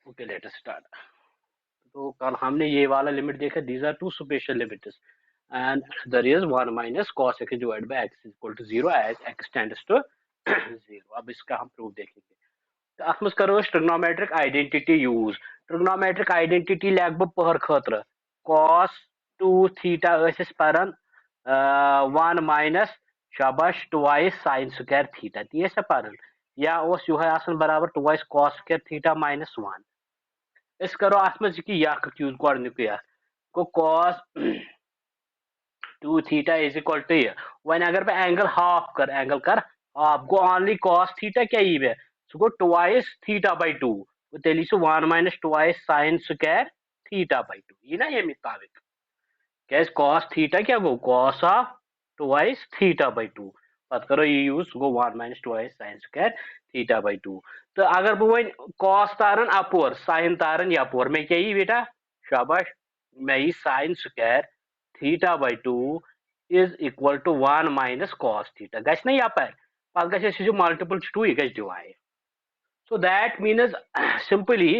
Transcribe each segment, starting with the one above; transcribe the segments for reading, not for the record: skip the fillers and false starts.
Okay let us start. तो कल हमने ये वाला लिमिट देखा, these are two special limits and there is 1 minus cos x divide by x is equal to 0 as x tends to 0। अब इसका हम प्रूफ देखेंगे। तो अथ मज करो trigonometric identity use. Trigonometric identity lag बह पहर खतर cos 2 थीटा पान 1 माइनस शाबाश ट्वाइस साइन स्क्वायर थीटा ती पान या यह बराबर twice cos square theta minus 1। इस करो अथ मज यक यूज गो गो cos 2 थीटा इज इक्वल टू ये वन अगर मैं एंगल कर हाफ गो ऑनली cos थीटा क्या यी मे सह गो ट्वाइस थीटा बाय 2 तेल 1 minus twice sign square theta by 2 यी ना ये मुताबिक क्या cos थीटा क्या गो cos of twice theta by 2 पत करो ये use go 1 minus twice sign square theta by 2। तो अगर बह वन cos तारन अपोर साइन तारन यपोर मे क्या यी बेटा शाबाश मे यी sine square theta by 2 is equal to 1 minus cos theta गश ना यपर पत गश मल्टीपल 2 यह गश divide. So that means simply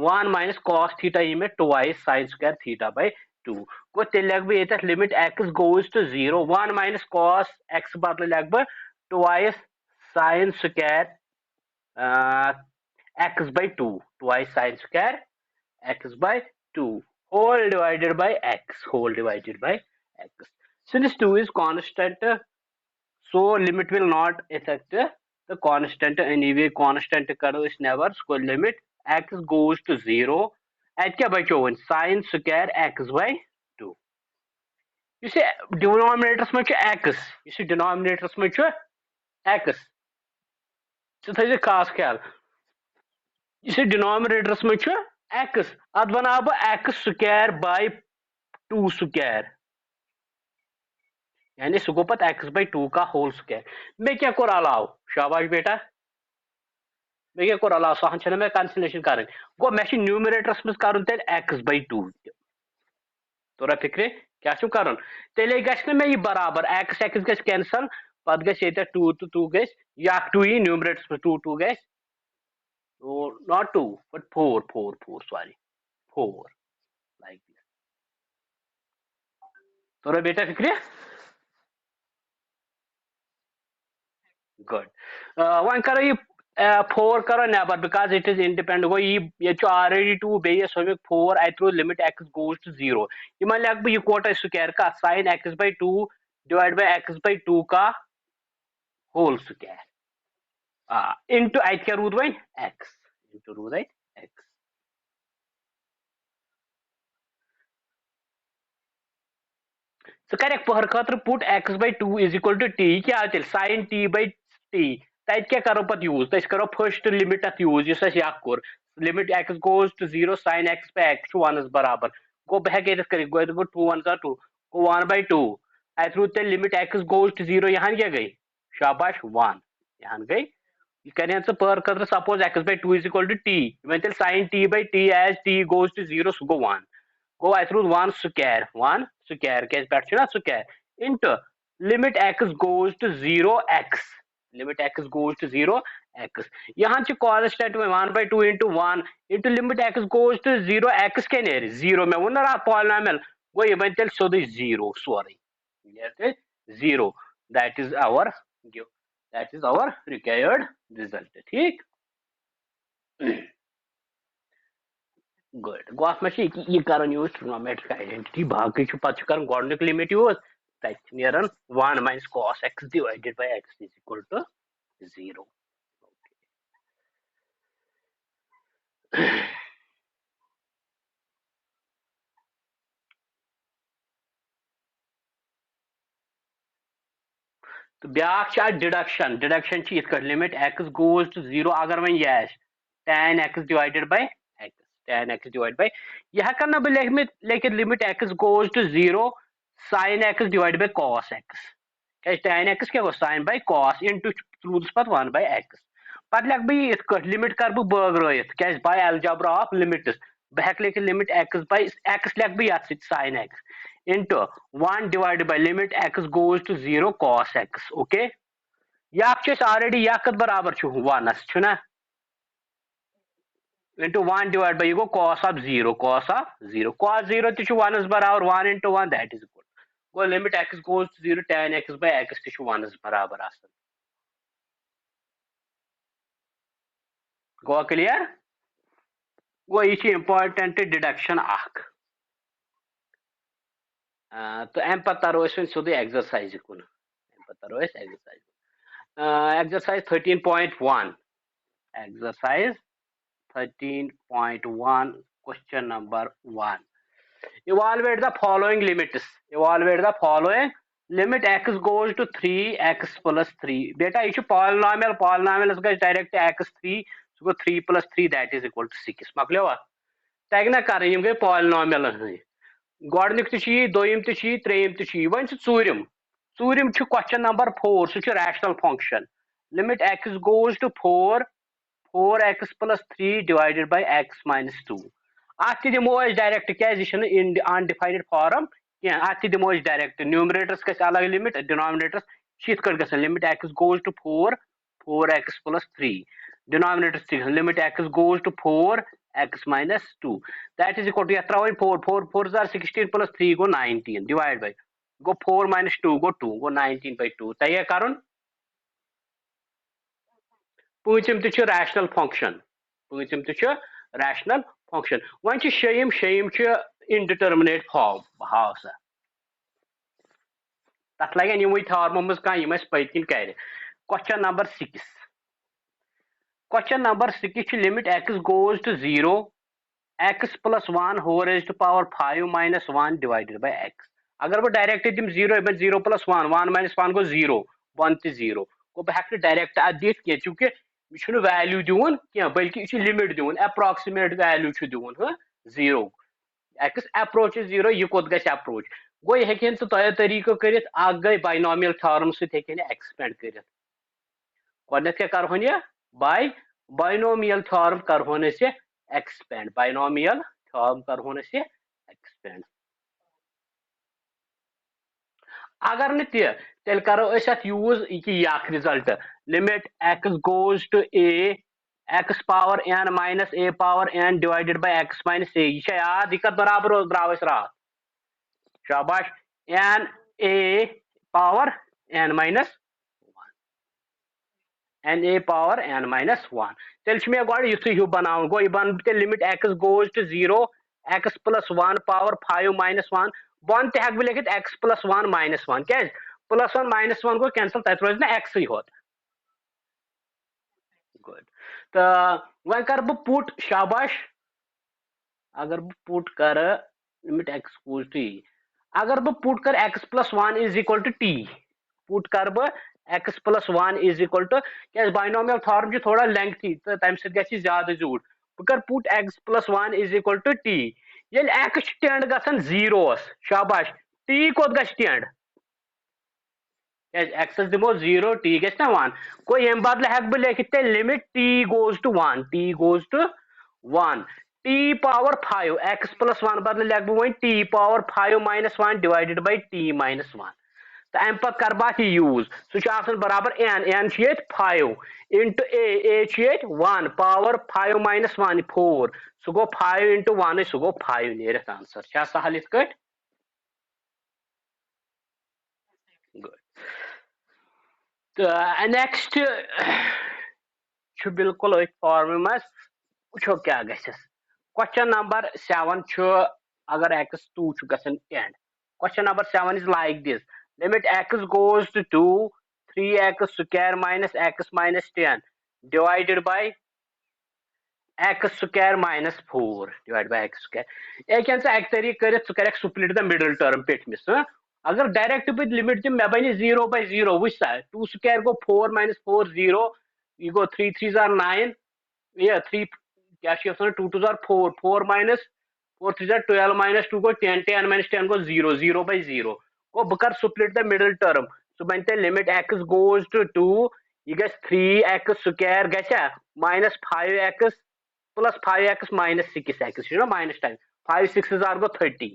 1 minus cos theta ये में twice sin square theta by 2 को तेल लग ये limit x goes to 0 1 minus cos x बदले लग twice sin square x by 2 twice sin square x by 2 whole divided by x since 2 is constant so limit will not affect the constant anyway constant करो इस never को limit x goes to 0 at क्या बचो one sin square x by 2 इसे denominators में x इसे denominators में x तो थे खास ख्याल इसे denominators में x अत बना x square by 2 square यानी सह गो पत x by 2 का होल स्क्वायर मे क्या कोर अलाव शाबाश बेटा मे क्या कोर अलाव सहन छे मे कैंसिलेशन कर गो मे न्यूमरेटरस मज कर तेल x by 2 तोरा फिक्रे क्या कर तेल गि मे बराबर x x गि कैंसल पत गि 2 तो 2 गि 2 यी न्यूमरेटरस में 2 2 गि not 2 but 4 4 4 sorry 4 like this तोरा बेटा फिक्रे गुड वन करो ये 4 करो नेबर बिकॉज इट इज इंडिपेंडेंट गो ये ऑलरेडी 2 बे 4 आई थ्रू लिमिट x गोज टू 0 ये लग बह यह स्क्वायर का sine x by 2 divide by x by 2 का होल स्क्वायर इनटू अत क्या रूद वन x इनटू रूद x सह कर पहर खतर put x by 2 is equal to t क्या तेल साइन t by t तत क्या करो पत यूज तो करो फर्स्ट लिमिट अत यूज इस कोर limit x goes to 0 sine x पे x 1 बराबर गो बह कर गो 2 1 2 गो 1 by 2 अत रूद तेल लिमिट x गोज टू 0 यहाँ क्या गई शाबाश 1 यहाँ गई यह कर पहर खतर suppose x by 2 is equal to t वन तेल sine t by t as t goes to 0 सह गो 1 गो अत रूद 1 स्क्वायर क्या पे square into limit x goes to 0 x limit x goes to 0 x यहाँ कांस्टेंट में 1 by 2 into 1 into limit x goes to 0 x क्या नीर 0 मे वो ना पॉलिनोमियल गो यह बन तेल सोदे 0 सोरे 0 that is our required result ठीक गुड गो अत यह कर यूज ट्रिग्नोमेट्रिक आइडेंटिटी बाकी पे कर गोडनिक लिमिट यूज तक 1 minus cos x divided by x is equal to 0 तो ब्याक deduction deduction limit x goes to 0 अगर वन यह tan x divided by x tan x divide by यह हेकन ना बह लिखित limit x goes to 0 sin x divide by cos x क्या tan x क्या गो sin बाय cos इनटू रूट्स पत 1 बाय x पत लग बह इत लिमिट कर बह बगरत क्या बाय अलजेब्रा ऑफ लिमिट्स बह लिखित लिमिट x बाय x लग बह ये sin x into 1 divided by limit x goes to 0 cos x okay यह ऑलरेडी यह बराबर 1 ना into 1 divided by you go cos of 0, cos 0 to 1 is barabar 1 into 1, that is equal. Go limit x goes to 0, tan x by x to 1 is barabar asan. Go clear? Go ये important deduction आख. तो M पता Royce में सुधे exercise कुन. M पता Royce exercise. Exercise 13.1. Exercise 13.1 question number 1. Evaluate the following limits. Evaluate the following. Limit x goes to 3x plus 3. Beta ये polynomial. Polynomial is direct x3. So 3 plus 3 that is equal to 6. मकलियो तग ना कर यम गए polynomial हैं. Gordonic to chi, doim to chi, treim to chi. One surim. Surim to question number 4. Such a rational function. Limit x goes to 4. 4x plus 3 divided by x minus 2. At the most direct cases in the undefined form. Yeah, at the most direct numerators का अलग limit, denominators शीत कर गया limit x goes to 4, 4x plus 3. Denominators limit x goes to 4 x minus 2. That is equal to yatra 4 are 16 plus 3 go 19 divided by go 4 minus 2 go 2 go 19 by 2. तय कारण पूछम तो rational function. पूछम तो rational function. One shame indeterminate form. How sir? That like any way hormones can you must paikin carry. Question number 6. Question number 6 limit x goes to 0. X plus 1 whole raised to power 5 minus 1 divided by x. अगर वो direct तुम 0 plus 1 1 minus 1 go 0 1 to 0 को बहक direct दिख क्या चूंकि यह value दिवन क्या बल्कि यह लिमिट दिवन अप्रोक्सीमेट वैल्यू दिवन 0 x अप्रोच 0 यह कोत गछ अप्रोच गो यह हेकन तय तरीको करित अग गई बाइनोमियल थ्योरम से हेकन एक्सपेंड करित गडनेथ क्या करहोन ये बाइनोमियल थ्योरम करहोन से एक्सपेंड बाइनोमियल थ्योरम करहोन से एक्सपेंड अगर न तेल करो यूज यह result limit x goes to a x power n minus a power n divided by x minus a यह याद यह बराबर द्राव रात शाबाश n a power n minus n a power n minus 1. Tell me what you see you बनाओ गो बन ते limit x goes to 0 x plus 1 power 5 minus 1 बन ते हक लिखित x plus 1 minus 1 क्या plus 1 minus 1 को कैंसिल तत रोज ना x ही होत गुड तो वह कर ब पुट शाबाश अगर ब पुट कर लिमिट x goes to अगर ब पुट कर x plus 1 is equal to t put कर ब x plus 1 is equal to क्या बाइनोमियल थ्योरम थोड़ा लेंथी तो तम सत ज्यादा जूट बह कर put x plus 1 is equal to t ये x टेंड गसन 0 शाबाश t कोत गछ टेंड x दिमो 0 t गछ ना 1 को यम बदल हेक ब लिखित limit t goes to 1 t goes to 1 t power 5 x plus 1 बदल लिख ब one t power 5 minus 1 divided by t minus 1 तो अम पे कर बह यूज सह बराबर n n 5 into a 1 power 5 minus 1 4 सह गो 5 इंटू 1 सह गो 5 नेरित आंसर क्या सहल इत कट गुड तो नेक्स्ट बिल्कुल फॉर्म मज वो क्या गस क्वेश्चन नंबर 7 अगर x2 गसन and question number 7 is like this limit x goes to 2 3x square minus x minus 10 divided by x square minus 4 divided by x square एक एक तरीक कर split the middle term पे miss अगर direct पे limit मे बन 0 by 0 वो 2 square go 4 minus 4 0 you go 3 3s are 9 yeah 3 क्या 2 2s are 4 4 minus 4 3s are 12 minus 2 go 10 10 minus 10 go 0 0 by 0 को बकर split the middle term so बनते limit x goes to 2 ये गस 3x square गसा minus 5x plus 5x minus 6x you know minus 10 5 6s are go 30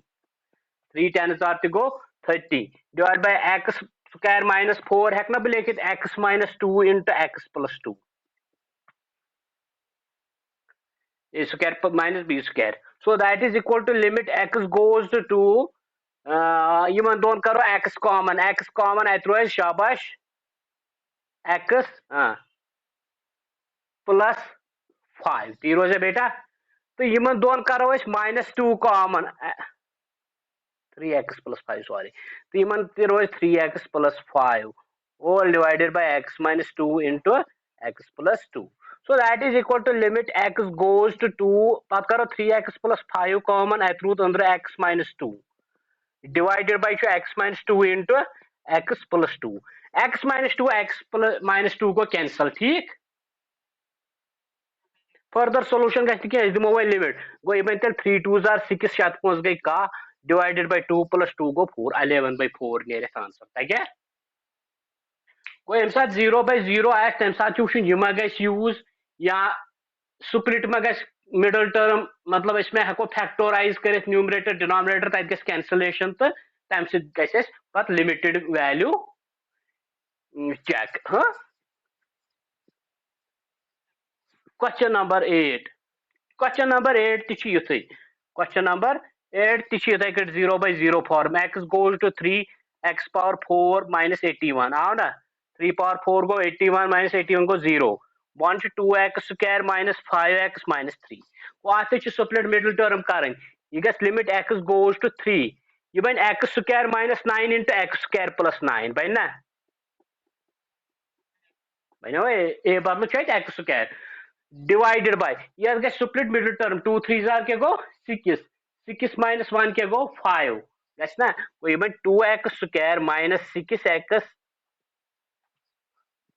3 10s are to go 30 divided by x square minus 4 है ना लिखित x minus 2 into x plus 2 a square minus b square. So that is equal to limit x goes to Yemen दोन करो x common at रोज शाबाश x plus 5 ती रोजे बेटा तो यमन दोन करो -2 common 3x plus 5 sorry तो यमन ती रोज 3x plus 5 all divided by x minus 2 into x plus 2. So that is equal to limit x goes to 2 पत करो 3x plus 5 common at root under x minus 2 divided by x minus 2 into x plus 2. x minus 2 x plus minus 2 को cancel ठीक further solution गए क्या दिमो वही limit गो even तेल 3 2s are 6 शत पहुंच गई का divided by 2 plus 2 go 4 11 by 4 नेरे answer तक गो यम साथ 0 by 0 आए तम साथ वुचन यह गई यूज या स्प्लिट मा गई मिडल टर्म मतलब इसमें हको फैक्टोराइज कर न्यूमरेटर डिनोमिनेटर तक गई कैंसलेशन तो तम सत गत लिमिटेड वैल्यू चेक हाँ क्वेश्चन नंबर 8 क्वेश्चन नंबर 8 ती युथै क्वेश्चन नंबर 8 ती युथै कट 0 by 0 form x goes to 3 x power 4 minus 81 आओ ना 3 power 4 go 81 minus 81 go 0 1 to 2x square minus 5x minus 3 वो आते छ स्प्लिट मिडिल टर्म करन ये गस लिमिट x goes to 3 ये बन x square minus 9 into x square plus 9 बन ना बनो ए बदल छ x square divided by यह गस स्प्लिट मिडिल टर्म 2 3 जार के गो 6 6 minus 1 के गो 5 गस ना वो ये बन 2x square minus 6x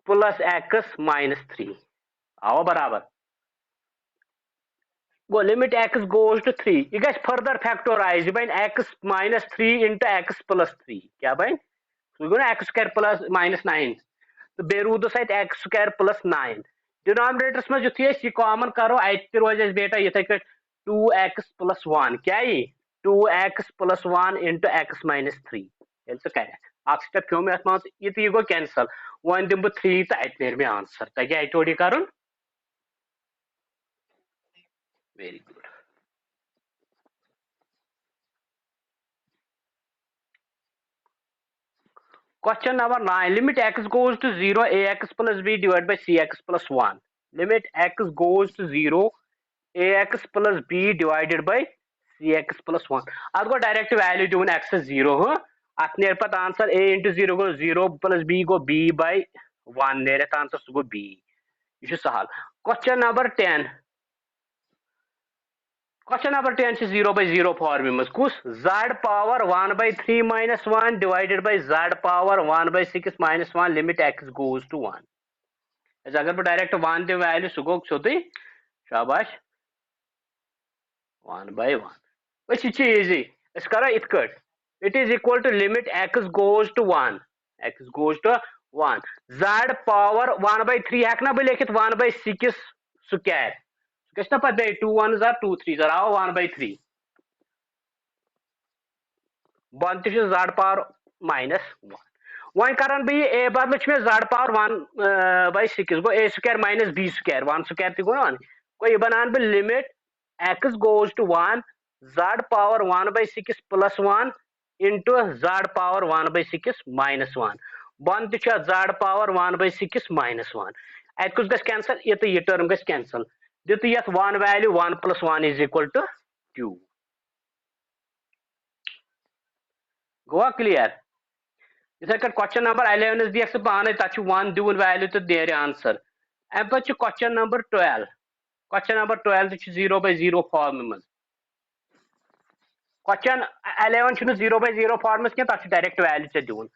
plus x minus 3 आओ बराबर go limit x goes to 3 ये गस फर्दर फैक्टराइज बन x minus 3 into x plus 3 क्या बन तो ना x square plus minus 9 तो बेरूद सहित x square plus 9 डिनोमिनेटर्स में युथि ये कॉमन करो अत रोज बेटा इथे 2x plus 1 क्या ये 2x plus 1 into x minus 3 ये कर अख स्टेप क्यों में अत ये गो कैंसल वन दिम बह 3 तो अत नेर मे आंसर तक अत कर very good Question number 9. Limit x goes to 0, ax plus b divided by cx plus 1. Limit x goes to 0, ax plus b divided by cx plus 1. अब को डायरेक्ट वैल्यू दिवन x 0 हो अत नेर पत answer a into 0 go 0 plus b go b by 1 Ner answer सु गो b ये सहल. Question number 10. Question number 10 is 0 by 0 form में कुछ z power 1 by 3 minus 1 divided by z power 1 by 6 minus 1 limit x goes to 1. अगर मैं direct 1 दे value सुगो सोती शाबाश 1 by 1 वह easy इस करा इत cut it is equal to limit x goes to 1 x goes to 1 z power 1 by 3 हेकना बह लिखित 1 by 6 स्क्वायर गस ना पत 2 1s are 2 3s are आओ 1 by 3 बन तो z power minus 1 वन करन बह a बदल में z power 1 by 6 go a square minus b square 1 square ती गो ना गो ये बनान बह limit x goes to 1 z power 1 by 6 plus 1 into z power 1 by 6 minus 1 बन तो z power 1 by 6 minus 1 अत कुछ गस कैंसल ये टर्म गस कैंसल दित यथ 1 value 1 plus 1 is equal to 2 Goa clear इथे कट क्वेश्चन नंबर 11 इस दिख पाने तच 1 दिवन वैल्यू तो देर आंसर अम पे क्वेश्चन नंबर 12 क्वेश्चन नंबर 12 तो 0 by 0 फॉर्म में क्वेश्चन 11 0 by 0 फॉर्म में तथ डायरेक्ट वैल्यू चे दिवन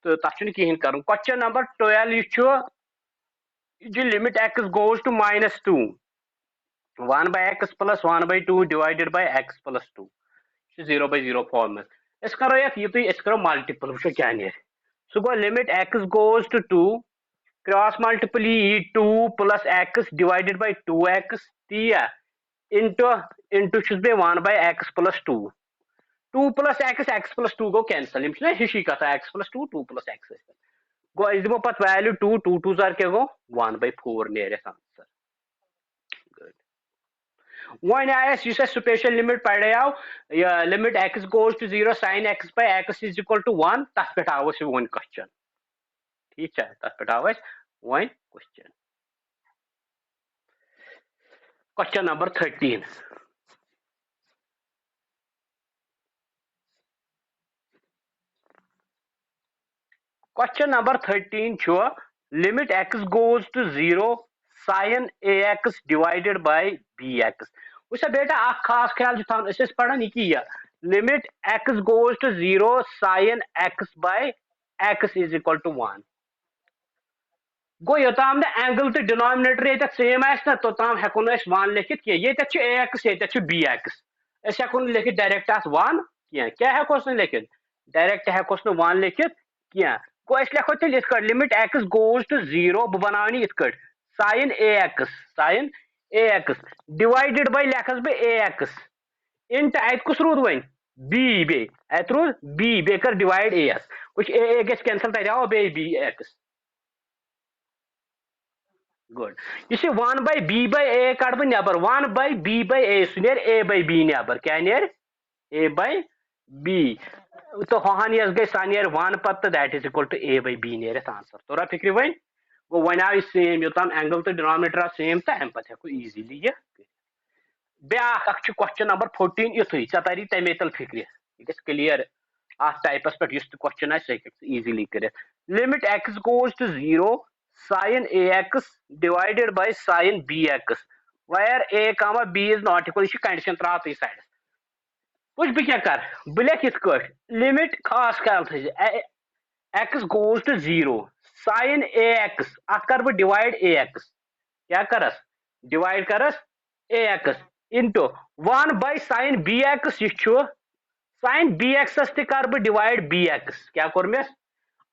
तो तथ कहें कर क्वेश्चन नंबर 12 यह limit x goes to -2 1 by x plus 1 by 2 divided by x plus 2 0 by 0 form में इस करो ये करो मल्टीपल वो क्या सो गो limit x goes to 2 cross multiple 2 plus x divided by 2x ती into 1 by x plus 2 2 plus x plus 2 go cancel हिशी कथा x plus 2 2 plus x गो दिमो पत वैल्यू 2 2 2 जार क्या गो 1 by 4 नेर आंसर वन आयस स्पेशल लिमिट पढ़ो limit x goes to 0 sin x by x is equal to 1 तथ पे आव वन क्वेश्चन ठीक है तथ पे आव one question question number 13 question number 13 limit x goes to 0 sin ax divided by bx वह बेटा खास ख्याल थान पढ़ान यह limit x goes to 0 sin x by x is equal to 1 गो योताम एंगल तो डिनोमिनेटर ये सेम ना तोताम हेको वन लिखित कह ये ax ये bx हेको लिखित डायरेक्ट अत वन क्या हेको लिखित डायरेक्ट हेकोस वन लिखित क्या गो लेखो तेल लिमिट x गोज टू 0 बह बनावन ये sin ax डिवाइडेड बाय लेखस बह ax इंट अत कुछ रूद वन b बे अत रूद b बे कर डिवाइड as कुछ a गस कैंसल तथ आव बे bx गुड यह 1/b/a कड़ बह नबर 1/b/a सह a/b नबर क्या नर a/b तो हहान यस गई सा नर 1 पत that is equal to a/b नर आंसर तोरा फिक्र वन गो वन आव सेम योतान एंगल तो डिनोमिनेटर सेम तो अम पे हेको इजीली यह ब्या क्वेश्चन नंबर 14 युथु ऐ तरी तमे तल फिक्र यह क्लियर अत टाइपस पे क्वेश्चन इजीली कर limit x goes to 0 sin ax divided by sin bx where a comma b is not equal यह कंडीशन त्रात साइड वुच बह क्या कर बह लिख ये लिमिट खास ख्याल थ x goes to 0 sin ax अत कर बह डिवाइड ax क्या करस डिवाइड करस ax इंटू 1/sin bx यह sin bx कर बह डिवाइड bx क्या कोर मे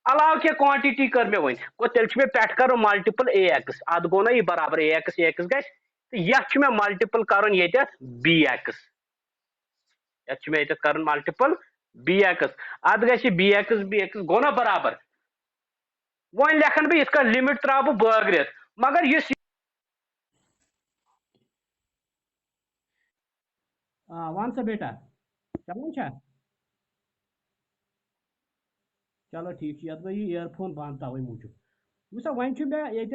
अलाव क्या क्वांटिटी कर मे वन गो तेल मे पे कर मल्टीपल ax अत गो ना यह बराबर ax गि तो यह मे मल्टीपल कर bx यह कर मल्टीपल bx अत ग bx गो ना बराबर वन लेखन बह इत लिमिट त्रा बह बगरित मगर इस वन सा बेटा चलो चलो ठीक ये गई ईयरफोन बंद तवे मूजूब वुसा वन मे यह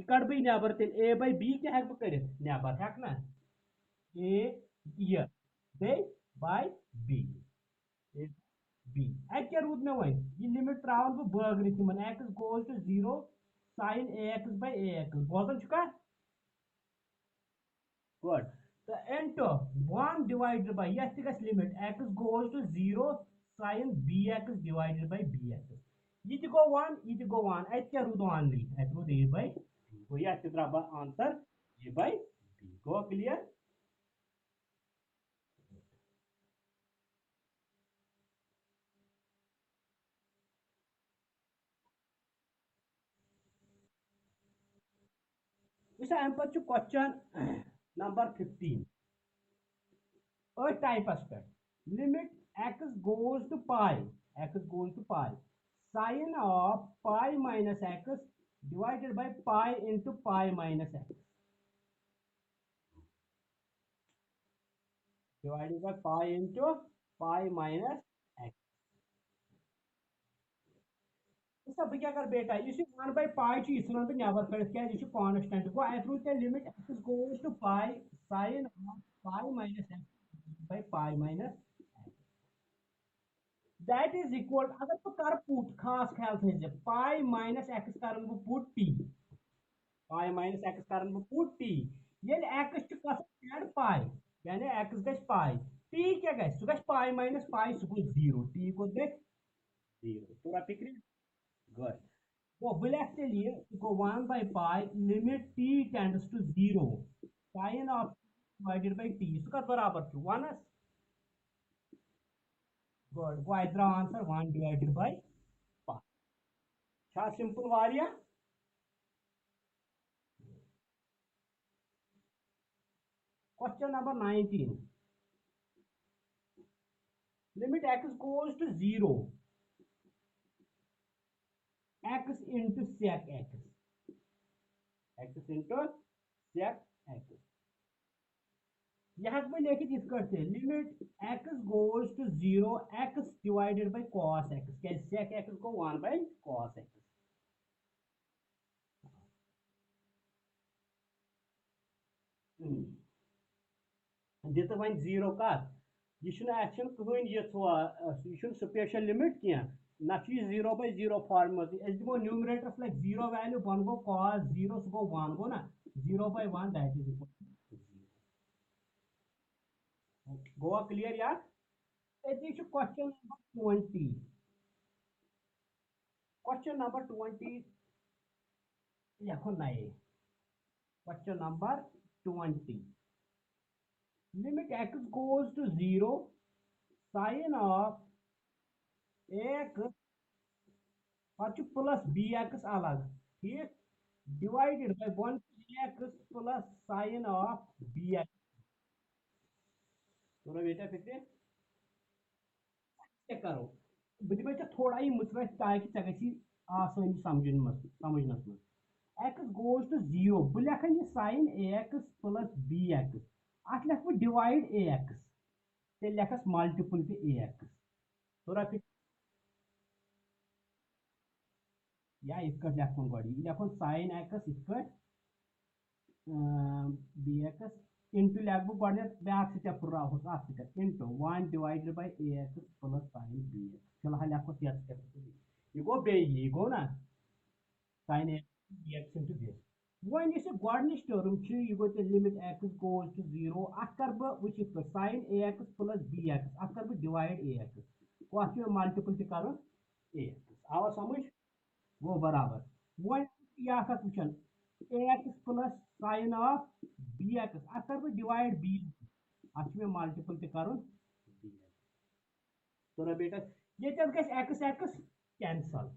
कड़ बह नबर तेल a/b क्या हेक बह कर नबर हेक ना a यह बे बाय b b अत क्या रूद मे वन यह लिमिट त्रावन बह बगरित x goes to 0 sin ax by ax बोजन चुका गुड तो into 1 divided by यह गस limit x goes to 0 sin bx divided by bx यह गो 1 यह गो 1 अत क्या रूद ओनली अत रूद a by b गो यह त्रा answer a by b go clear वह अम पे क्वेश्चन नंबर 15 टाइपस पे limit x goes to pi sin of pi minus x divided by pi into pi minus x divided by pi into pi minus x बह क्या कर बेटा इस 1/pi यह बह नबर कड़ क्या कांस्टेंट गो अत rude limit x goes to pi sin of pi minus x by pi minus that is equal अगर बह कर पुट खास ख्याल थे पाई माइनस एक्स कर बह put T pi minus x कर बह पुट टी ये एक्स एड पाई यानी एक्स गस पाई टी क्या गस सह पाई माइनस पाई सह गो 0 टी को गस 0 तोरा फिक्र गुड वो बह लिख तेल यह गो 1/पाई limit t tends to 0 sine of divided by t सह बराबर 1 गुड गो अत द्राव answer 1 divided by pi simple वारिया question number 19 limit x goes to 0 x into sec x into sec x यह हेक बह लिखित इत कट limit x goes to 0 x divided by cos x क्या sec x गो 1 by cos x दित one 0 कत यह कहन यह स्पेशल लिमिट कह ना 0 by 0 फॉर्म दिमो न्यूमरेटरस लग 0 वैल्यू बन गो cos 0 सह गो 1 गो ना 0 by 1 दैट इज इक्वल गोवा क्लियर यार क्वेश्चन नंबर 20 क्वेश्चन नंबर 20 लिखो नए question number 20 limit x goes to 0 sin of x plus b x अलग ठीक divided by 1 x plus sine of b x तो बेटा फिक्र क्या करो बह दिमे थोड़ा ही मुचवत ताकि ऐ गई आसानी समझनस मज एक्स गोज टू 0 बह लिखन यह sign a x plus b x अत लिख बह डिवाइड ए एक्स तेल लिखस मल्टीपल पे ए एक्स तो फिक्र या इत लिखन गो लिखन साइन एक्स इत बी एक्स इंटू लिख बह गो ब्या स्टेप राहुस step into 1 divided by a x plus sine b x फिलहाल लिखो यह स्टेप यह गो बे यह गो ना sine a b x into this one इस गॉडनिश टर्म यह गो लिमिट एक्स गोज टू 0 अत कर बह वुचित पे sine a x plus b x अत कर बह डिवाइड ए एक्स को अत मल्टीपल कर ए एक्स आवा समझ गो बराबर वन यह वुचन a x plus sine of b x अत कर डिवाइड बी अत मल्टीपल कर बी एक्स तो बेटा ये x x cancel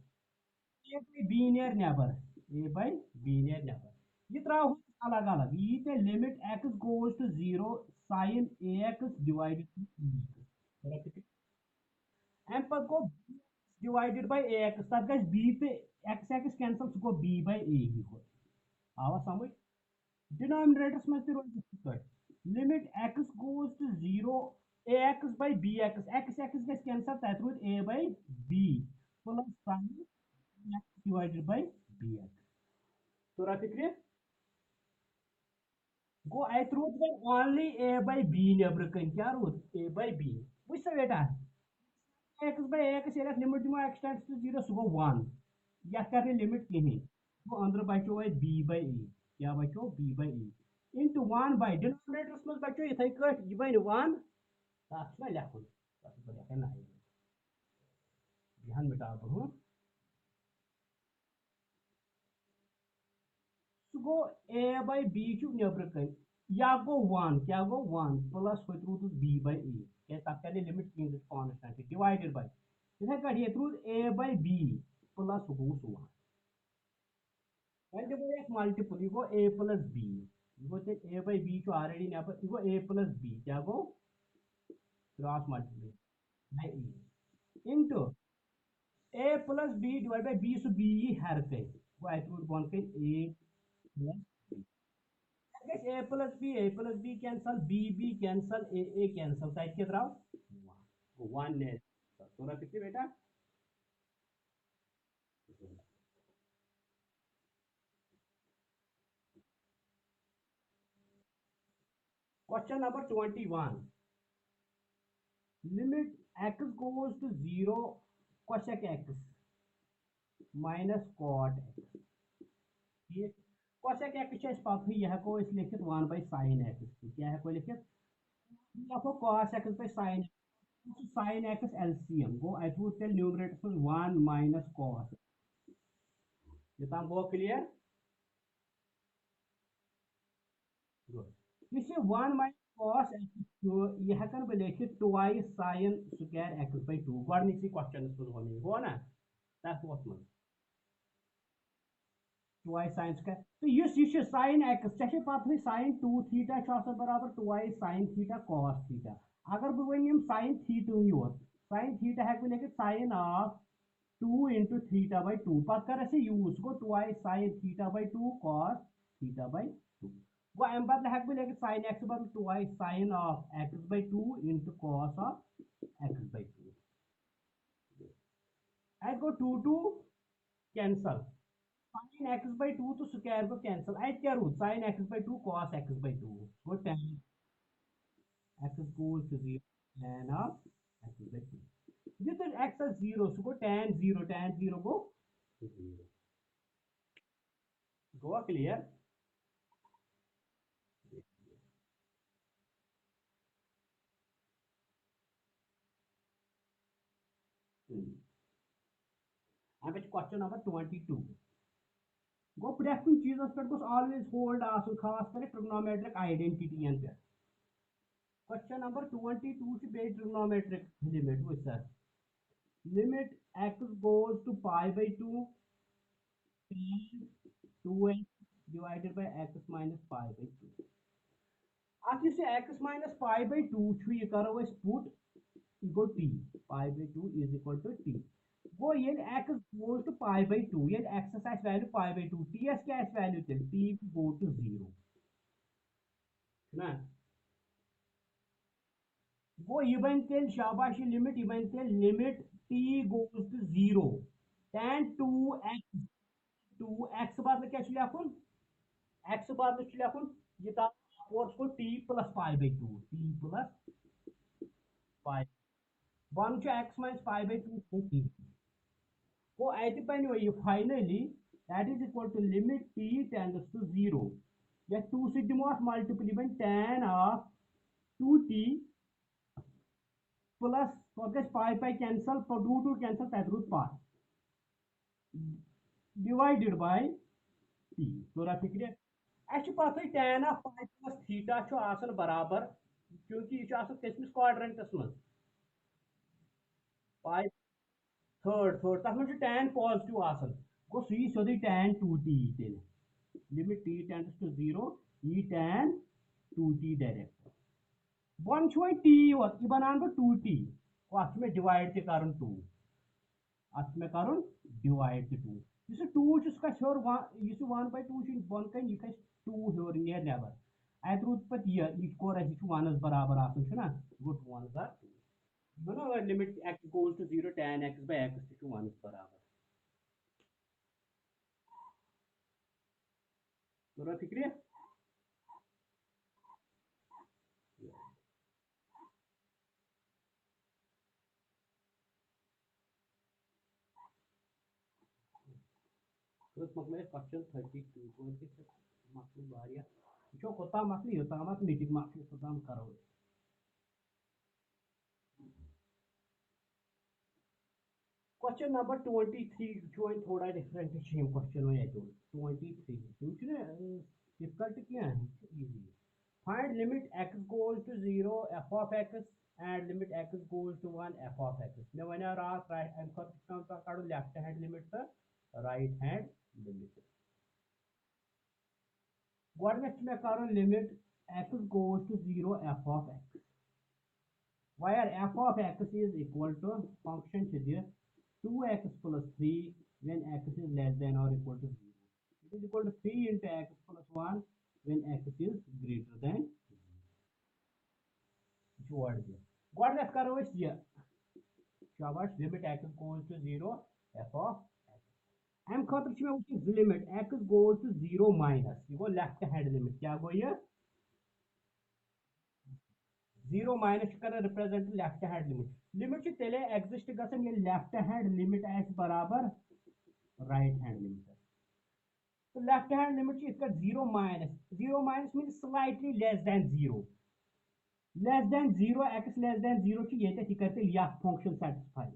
a by b नेर नेबर ए बाई बी नेर नेबर यह त्रो अलग अलग यह limit x goes to 0 sine a x divided अम पे गो डिवाइडेड बाय ए एक्स तथ गई बी पे एक्स एक्स कैंसल सह गो बी बाय ए ही हो आवा समझ डिनोमिनेटर्स में रोज limit x goes to 0 a x by b x x x गई कैंसल तथ रोज a by b plus sine x divided by b x तो फिक्र गो अत रोज गई ओनली ए बाय बी नबर कन क्या रोज ए बाय बी वुच सा बेटा एक्स बाय एक्स ये लिमिट दिमो एक्स टेंड्स टू 0 सह गो 1 यह कर लिमिट कहीं वो अंदर बचो वह बी बाय ए क्या बचो बी बाय ए इंटू 1 बाय डिनोमिनेटर्स में बचो इथे कट यह बन 1 तथ लिखुन तथ लिखन ना ध्यान मिटा बहु सह गो ए बाय बी नबर कन या गो 1 क्या गो 1 प्लस हो रूद बी बाय ए क्या तथ कर लिमिट कॉन्स्टेंट डिवाइडेड बाय इथे कट ये rude A by b plus गो 1 वह दिमो मल्टीपल यह गो ए प्लस बी यह गो ए बाय बी ऑलरेडी नबर यह गो ए प्लस बी क्या गो cross multiply into a plus b divide by b सह बी हर कई गो अत रूद बन कन a plus b cancel b cancel a cancel तक क्या द्राव 1 ने तो फिक्र बेटा question number 21 limit x goes to 0 cosec x minus cot x ठीक cosec x पता यह हेको लिखित 1 by sin x क्या हेको लिखित लिखो cos x by sin x LCM गो अत वो तेल न्यूमरेटर 1 माइनस cos ये गो क्लियर गुड इस 1 माइनस cos x यह हेकन बह लिखित twice sin square x by 2 गॉडनिक्सी क्वेश्चन हो ना तथ वो ट्वाइस साइन स्क्वायर तो यह साइन एक्स ऐसे पता साइन 2 थीटा बराबर twice sine theta cos theta अगर बह वन साइन थीटा योत साइन थीटा हेक लिखित sine of 2 into theta by 2 पत कर यूज गो twice sine theta by 2 cos theta by 2 गो अम बदल हेक बह लिखित sin x बदल twice sin of x by 2 into cos of x by 2 अत गो 2 2 कैंसल sin x by 2 तो स्क्वायर को कैंसल अत क्या rude sin x by 2 cos x by 2 go tan x goes to 0 tan of x by 2 जित x 0 सह गो tan 0 गो 0 Goa clear अब question number 22 गो प्रेथ कुछ चीज पे ऑलवेज होल्ड आसन खास कर ट्रिग्नोमेट्रिक आइडेंटिटी पे क्वेश्चन नंबर 22 बे ट्रिग्नोमेट्रिक लिमिट वो sir limit x goes to pi by 2 tan 2x divided by x minus pi by 2 अब इस x minus pi by 2 ये करो us put go t pi by 2 is equal to t गो ये x goes to pi by 2 ये x value pi by 2 t क्या value t go to 0 ना गो यह बन तेल शाबाश लिमिट यह बन तेल limit t goes to 0 tan 2x 2x बदल क्या लिखुन x बदल लिखुन यह फोर्स को t plus pi by 2 t plus pi वन x माइनस पाई बाई 2 को t को अत बन यह finally that is equal to limit t tends to 0 या 2 से दिमो मल्टीपल बन tan of 2t plus pi pi cancel 2 2 cancel तक रूद पाई डिवाइडेड बाय t तोरा फिक्र अस पता tan of pi plus theta बराबर क्योंकि यह कस्मिस क्वाड्रेंटस मज पाई थर्ड तथ मे tan पॉजिटिव गो सह सोदी tan 2t तेल लिमिट t टेंड्स टू 0 यह tan 2t direct one t योत यह बनान बह 2t अत मे डिवाइड तक 2 अत मे कर डिवाइड तक 2 इस 2 हर 1 by 2 बन कन यह खस 2 हर नेर नबर अत रूद पे यह कोर वनस बराबर गो 1 2 limit x goes to 0 tan x by x to 1 बराबर तोरा फिक्र मकल क्वेश्चन 32 मकल वारिया वो कोता मकल योताम मीटिंग मकल तोताम करो क्वेश्चन नंबर 23 थोड़ा डिफरेंट क्वेश्चन वो 23 डिफिकल्ट क्या है easy find limit x goes to 0 f of x and limit x goes to 1 f of x may one रात अम कड़ो लेफ्ट हैंड लिमिट तो राइट हैंड लिमिट गोडनेथ मे कर limit x goes to 0 f of x where f of x is equal to function 2x plus 3 when x is less than or equal to 0 it is equal to 3 into x plus 1 when x is greater than गोडनेथ करो यह शाबाश limit x goes to 0 f of x अम खतर मे वो limit x goes to 0 minus यह गो left hand limit क्या गो यह 0 minus कर represent left hand limit तेल एग्जिस्ट गसन ये लेफ्ट हैंड लिमिट बराबर राइट हैंड लिमिट तो लेफ्ट हैंड लिमिट इस 0 minus mean slightly less than 0 x less than 0 ये कर फंक्शन सेटिस्फाई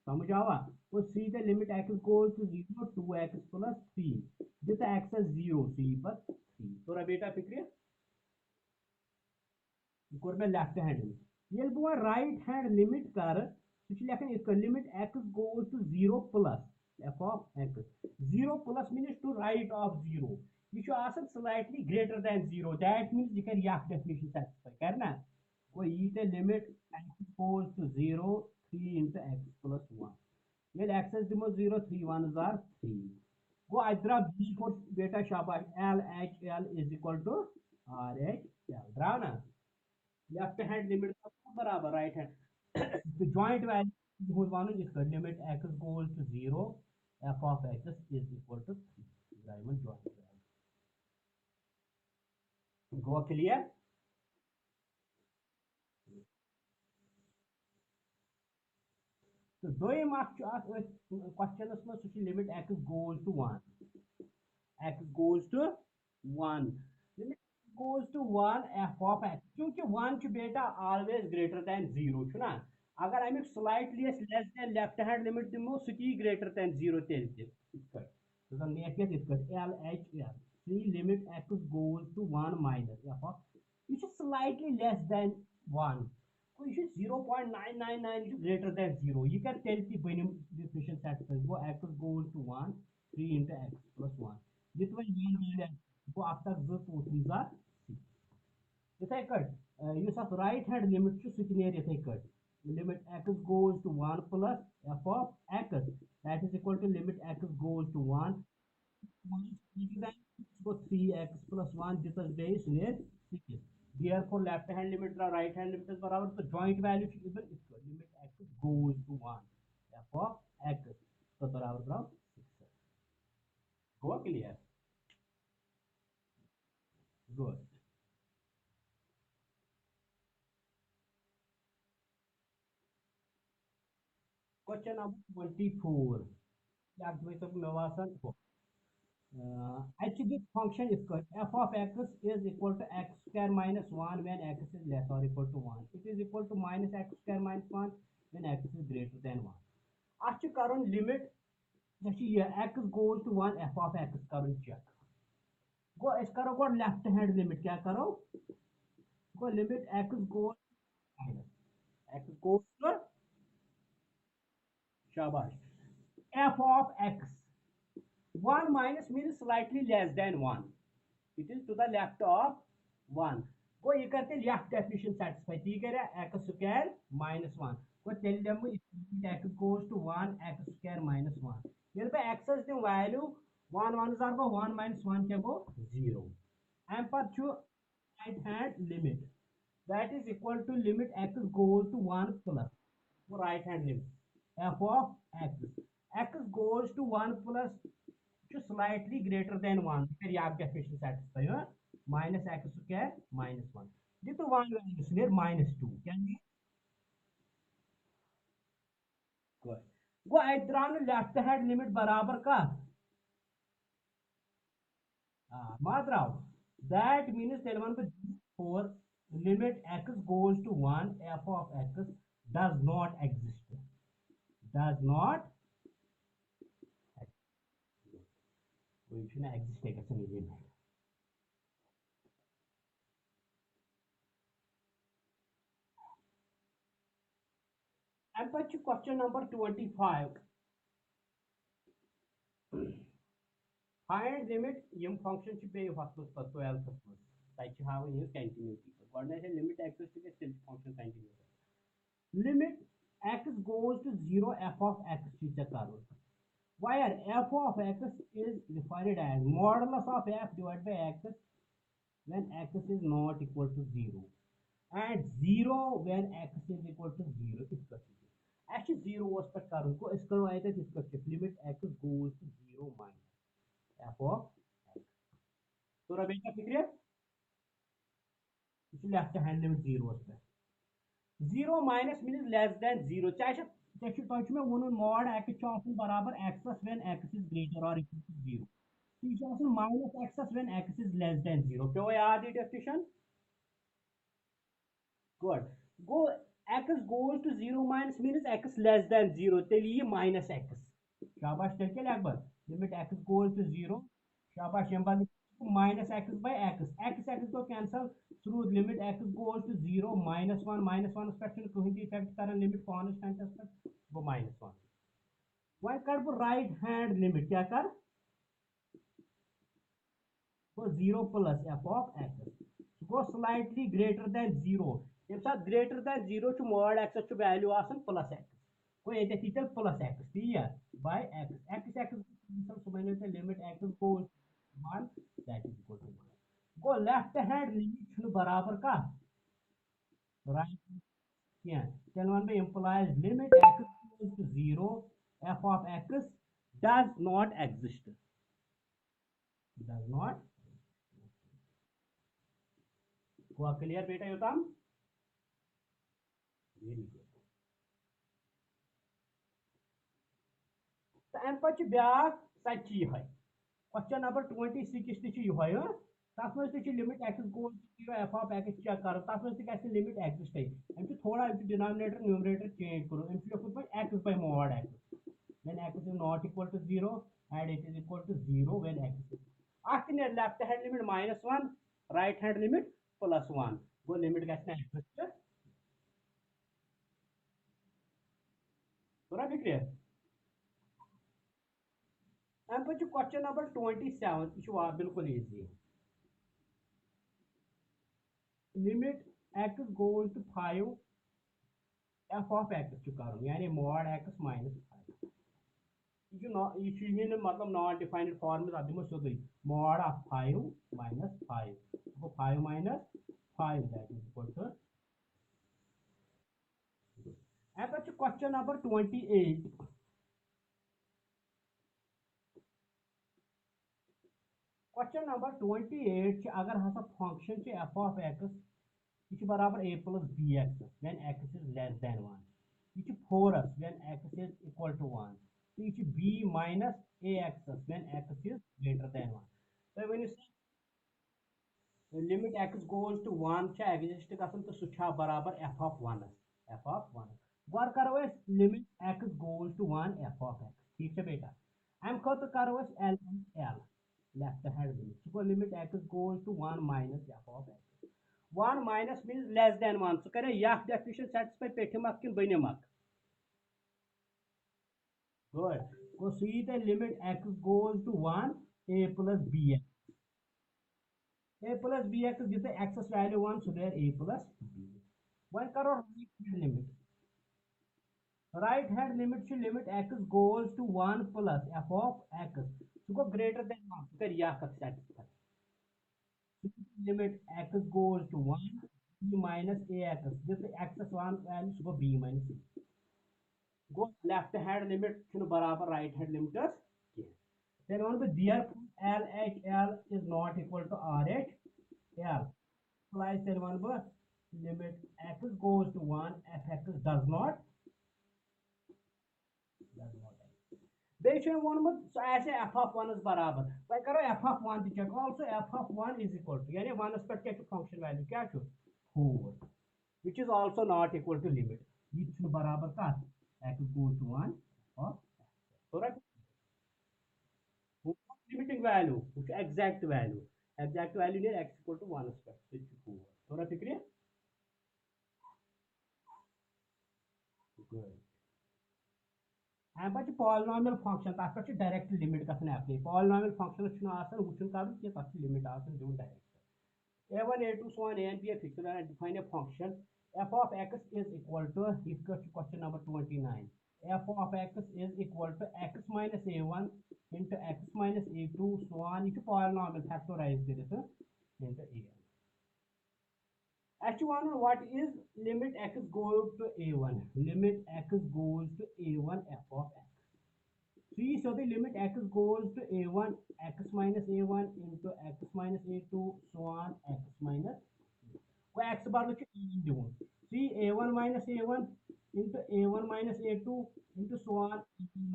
समझ आवा तो सीधे limit x goes to 0 2x plus 3 जित x 0 सी पर 3 तोरा बेटा फिक्र कोर मे लेफ्ट हैंड लिमिट ये बह राइट हैंड लिमिट कर लेखन इस limit x goes to 0 plus f of x 0 plus means to right of 0 यह slightly greater than 0 that means यह कर डेफिनेशन सेटिस्फाई कर ना वो ये limit x goes to 0 3 into x plus 1 ये x दिमो 0 3 1 are 3 गो अत द्रा बी फॉर बेटा शाबाश L H L is equal to R H L द्रा ना लेफ्ट हैंड लिमिट बराबर राइट हैंड तो जॉइंट वैल्यू वन limit x goes to 0 f of x is equal to 3 joint value गो क्लियर तो दोम क्वेश्चन में limit x goes to 1 x goes to 1 limit goes to 1 f of x क्योंकि 1 बेटा always greater than 0 ना अगर Amik slightly less than left hand limit दिमो सु greater than 0 तेल तो net L H L see limit x goes to 1 minus f of this is slightly less than 1 so this is 0.999 greater than 0 you can tell the definition satisfies go x goes to 1 3 into x plus 1 this one go after the 2 3 are 6 इथे cut yes right hand limit इथे cut limit x goes to 1 plus f of x that is equal to limit x goes to 1 go 3x plus 1 this is base near 6 therefore left hand limit और right hand limit is बराबर तो joint value इधर इसको limit x goes to 1 f of x तो बराबर 6 go clear good question number 24 या तो मैं Vasan actually this function is called f of x is equal to x square minus 1 when x is less or equal to 1 it is equal to minus x square minus 1 when x is greater than 1 अच्छी करण limit जैसे ये x goes to 1 f of x Karan check गो इस करो गो left hand limit क्या करो गो limit x goes x goes to शाबाश f of x 1 minus means slightly less than 1 it is to the left of 1 go ये करते left definition satisfy ठीक है x square minus 1 go tell them x goes to 1 x square minus 1 ये पे x is the value 1 1 is go 1 minus 1 क्या go 0 and पर जो right hand limit that is equal to limit x goes to 1 plus right hand limit f of x goes to 1 plus slightly greater than 1 फिर ये आपके definition satisfy हो minus x square minus 1 ये तो 1 value इसलिए minus 2 क्या ये वो इधर लेफ्ट हैंड लिमिट बराबर का मात्र आओ that means तेलवन पे for limit x goes to 1 f of x does not exist does not वो इतना exist है कैसे नहीं लेना and but question number 25 find limit Yama function पे हफ्तस पर 12 पर ताकि हावन ये continuity पर गॉडने से limit x to के still function continue limit x goes to 0 f of x चीज़ करो where f of x is defined as modulus of f divided by x when x is not equal to 0 and 0 when x is equal to 0 इसका actually 0 was पर करो को इसका आया था इसका limit x goes to 0 minus f of x तो रबे का फिक्र इसलिए लेफ्ट हैंड लिमिट 0 was पर 0 minus means less than 0 चाहे तो में वो mod x बराबर x when x is greater or equal to 0 तो minus x when x is less than 0 पे वो याद ही definition good go x goes to 0 minus means x less than 0 तेलिए minus x शाबाश चल के लगभग limit x goes to 0 शाबाश यम बाद minus x by x को cancel through limit x goes to 0 minus 1 spectrum कोई भी इफेक्ट करन लिमिट कांस्टेंट पर वो minus 1 वही कर वो राइट हैंड लिमिट क्या कर वो 0 plus f of x go slightly greater than 0 यम साथ greater than 0 छु mod x छु वैल्यू आसन plus x को ये टीचर plus x ठीक है by x limit x goes 1 that is equal to 1. Go left hand limit बराबर का right yeah then one implies limit x goes to 0 f of x does not exist does not हुआ clear बेटा योताम very good तो अम पे back सची है question number 26 तह तथ मे लिमिट एक्स गोल एफ ऑफ एक्स चेक कर तथ मे लिमिट एक्सिस्ट अम थोड़ा डिनोमिनेटर न्यूमरेटर चेंज कर लिखुत पे x bye mod x when x is not equal to 0 and it is equal to 0 when x is after left hand limit -1 right hand limit +1 वो limit gas exist पूरा भी clear अम पे question number 27 यह बिल्कुल easy limit x goes to 5 f of x कर यानी mod x minus 5 यह मतलब नॉन डिफाइंड फॉर्म में दिमो सोदे mod of 5 minus 5 so 5 minus 5 that is equal to and then question number 28 question number 28 अगर हसा function f of x यह बराबर a plus bx when x is less than 1 यह 4x when x is equal to 1 तो यह b minus ax when x is greater than 1 so when you limit x goes to 1 exist गसन तो सह बराबर f of 1 go करो limit x goes to 1 f of x ठीक है बेटा अम खत करो l l left hand limit go limit x goes to 1 minus f of x 1 minus means less than 1 सह करे यह डेफिनेशन सेटिस्फाई पेठिमक कि बनिमक गुड गो सही limit x goes to 1 a plus bx a plus bx जिते x value 1 so there a plus b one करो right hand limit limit x goes to 1 plus f of x so go greater than 1 so कर या कत satisfy limit x goes to 1 b minus ax जिते x 1 value so go b minus a go left hand limit बराबर right hand limits then on the therefore LHL is not equal to RH L applies then one limit x goes to 1 fx does not वोनमुत ऐसे f of 1 बराबर वह करो f of 1 check also f of 1 is equal to यानी 1 पे क्या function value क्या 4 which is also not equal to limit ये बराबर का x goes to 1 और correct limiting value which exact value near x equal to 1 square थोड़ा फिक्रिया good अम पे पॉलिनॉमियल फंक्शन तथ पे डायरेक्ट लिमिट गसन एप्लाई पॉलिनॉमियल फंक्शन वुचन कर तथ limit then direct a1 a2 so on a and b are fixed and define a function f of x is equal to question number 29 f of x is equal to x minus a1 into x minus a2 so on ये polynomial factorize into a actually what is limit x goes to a1 limit x goes to a1 f of x so the limit x goes to a1 x minus a1 into x minus a2 so on x minus वो x बदल दिवन see a1 minus a1 into a1 minus a2 into so on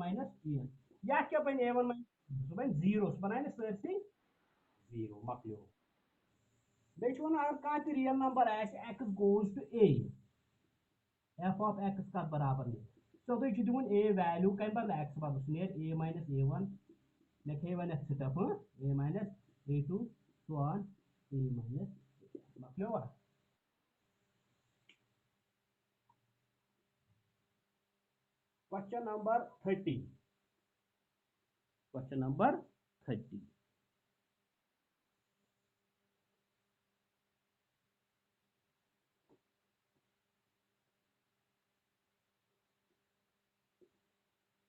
minus a1 या क्या बन a1 minus so बन 0 so बनाए ना Cersei 0 मकलो बेच वन अगर कहाँ रियल नंबर आए x goes to a f of x का बराबर नहीं so तो दिवन a वैल्यू कहीं बदल x बदल नेर a minus a1 लिखे one step a minus a2 so on a minus मकलो वाला question number 30 question number 30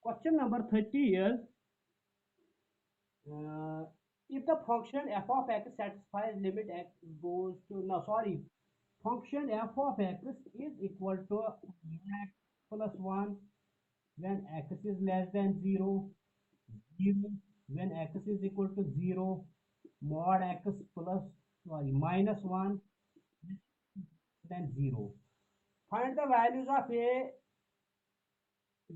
question number 30 is if the function f of x satisfies limit x goes to, no, sorry, function f of x is equal to x plus 1 when x is less than 0, 0 when x is equal to 0, mod x plus, sorry, minus 1 then 0. Find the values of a,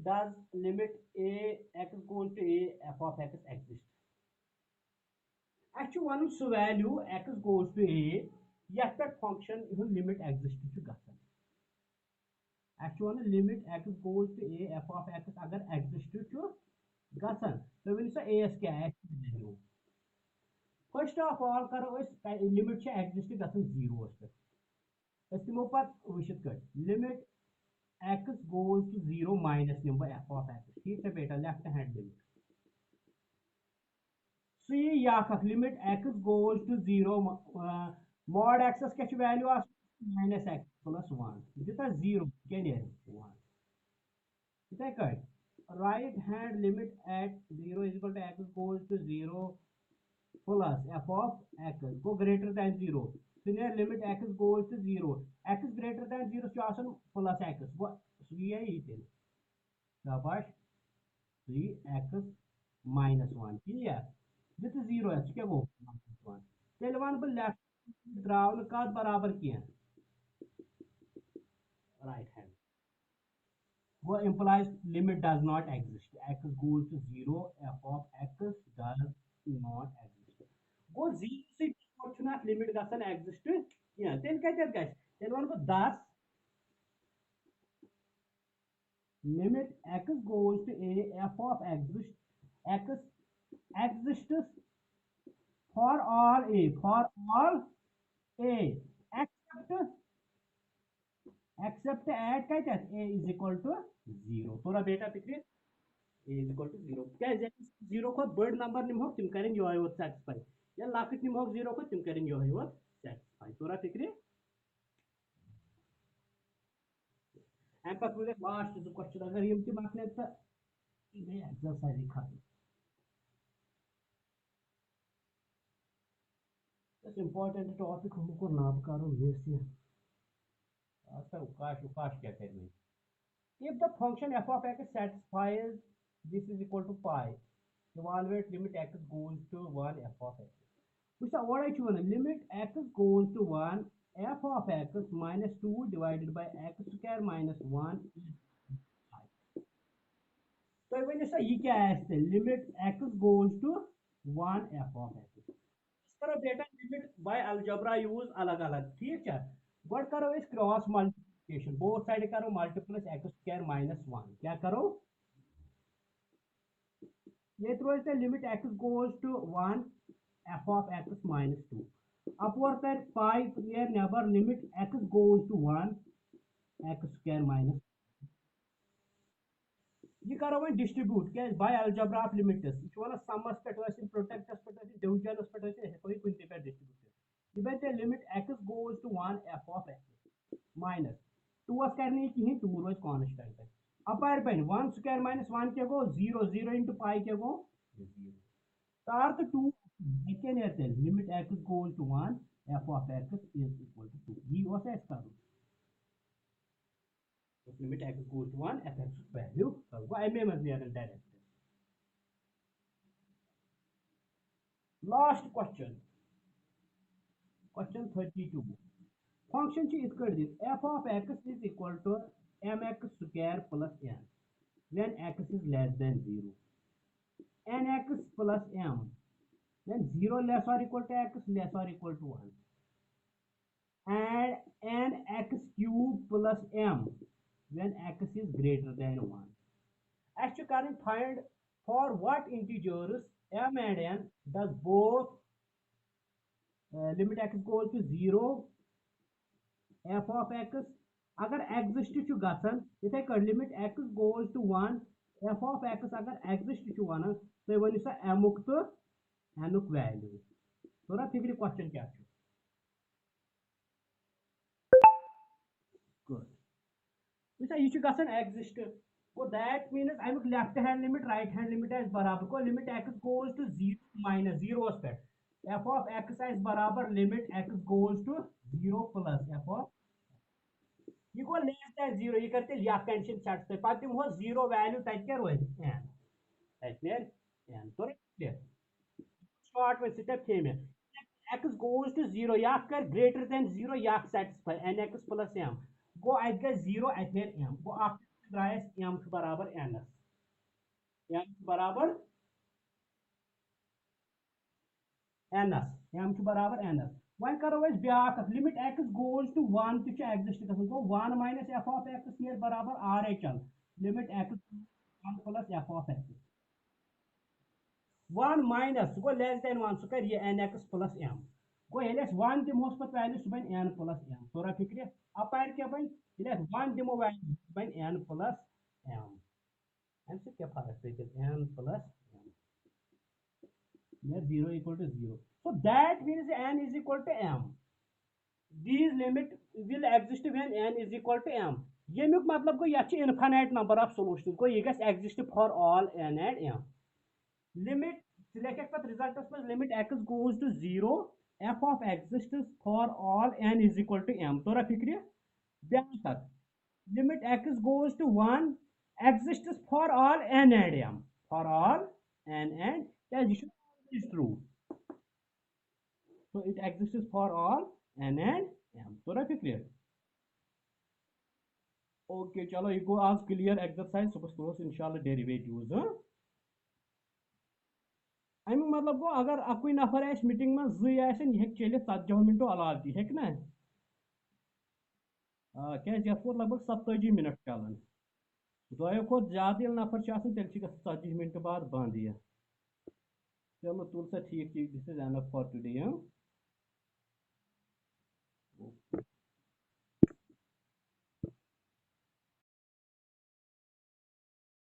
does limit a x goes to a f of x exist. Actually, one value x goes to a, yet that function even limit exists to gatan. Actually, one limit x goes to a f of x agar exists to gatan. So when you say a is kya x value. First of all, karo is limit से exist गसन 0 पे. इस तमो पर वशित कर limit x goes to 0 minus number f of x. ठीक है बेटा, left hand limit. So ये यहाँ limit x goes to 0 mod x क्या value minus x plus 1. जितना 0 क्या नहीं 1. इतना कर right hand limit at 0 is equal to x goes to 0 plus f of x go greater than 0. So near limit x goes to 0. X greater than 0 so plus x. What 3 है शाबाश 3x minus 1 clear. This is 0 है क्या वो minus 1. तेल one पर left द्रावन का बराबर किया right hand. वो implies limit does not exist. X goes to 0. F of x does not exist. वो 0 से छुना limit गसन exist किया तेल क्या गस तेल वन पर 10 limit x goes to a f of x exists for all a except at क्या a is equal to 0. थोड़ा बेटा picture a is equal to 0 क्या 0 को बड़ नंबर निमहो तुम करें यो है satisfy या लाखित निमहो 0 को तुम करें यो है satisfy थोड़ा पिक्चर एम पर मुझे लास्ट जो क्वेश्चन अगर ये मुझे मार्क लेता ये एक्सरसाइज खत्म. This important topic हमको ना करो ये से अच्छा उकाश क्या करनी. If the function f of x satisfies this is equal to pi, evaluate limit x goes to 1 f of x. Which are what I choose limit x goes to 1 f of x minus 2 divided by x square minus 1 is pi. So when you say ये क्या है limit x goes to 1 f of x. करो बेटा limit by algebra use अलग अलग ठीक है. गॉड करो इस क्रॉस मल्टीप्लिकेशन बोथ साइड करो मल्टीप्लस एक्स स्क्वायर माइनस 1 क्या करो ये थ्रो limit x goes to 1 f of x minus 2 upward कर पाई near never limit x goes to 1 x square minus ये करो वह डिस्ट्रीब्यूट क्या बाय अलजेब्रा ऑफ लिमिट्स ये वाला समस पे प्रोटेक्टस पे डिवीजनस पे कोई कुछ पे डिस्ट्रीब्यूट ये limit x goes to 1 f of x minus 2 करनी कहीं 2 रोज कांस्टेंट है अपर पे 1 स्क्वायर minus 1 क्या गो 0 0 into pi क्या गो 0 तार तो 2 क्या नहीं आते limit x goes to 1 f of x is equal to 2 ये वैसे इसका limit x goes to 1 f x value I may must be direct. Last question 32 function is f of x is equal to mx square plus n when x is less than 0 nx plus m when 0 less or equal to x less or equal to 1 and nx cube plus m when x is greater than 1. Actually, current find for what integers m and n does both limit x goes to 0 f of x अगर exist to गसन इथे कर limit x goes to 1 f of x अगर exist to 1 तो one सा m तो n value थोड़ा फिक्री question क्या है good which is गसन exist so that means I look left hand limit right hand limit as बराबर को limit x goes to 0 minus zero पे एफ ऑफ एक्स आइस बराबर limit x goes to zero plus f of ये गो less than zero ये करते या कंडीशन सेट पे दिमो जीरो वैल्यू तक क्या रोज एन तक एन तो शॉर्ट में स्टेप थे में x goes to 0 या कर greater than 0 या satisfy nx plus m गो अत गए 0 अत m गो आप द्रायस m बराबर n m बराबर n m बराबर n वन करो back limit x goes to 1 तो exist go 1 minus f of x near बराबर rhl limit x 1 plus f of x 1 minus go less than 1 सह कर ये nx plus m गो ये 1 दिमोस पे वैल्यू सह बन n plus m तोरा फिक्र अपार क्या बन ये 1 दिमो वैल्यू बन n plus m m से क्या फर्क पे n plus m near 0 equal to 0 so that means n is equal to m these limit will exist when n is equal to m yemiuk matlab go yachi infinite number of solutions go ye gas exist for all n and m limit select but result is limit x goes to 0 f of exists for all n is equal to m tora fikri byaak limit x goes to 1 exists for all n and m for all n and that is true so it exists for all n and m tora fikri okay chalo you go as clear exercise suppose inshallah derivatives Amik मतलब गो अगर अकुई नफर meeting में जन यह चल 40 मिनटों अलाव ती ना क्या लगभग 27 मिनट चलान दो खुद ज्यादा ये नफर तेल 40 मिनट बाद बंद यह चलो तुल सा ठीक this is enough for today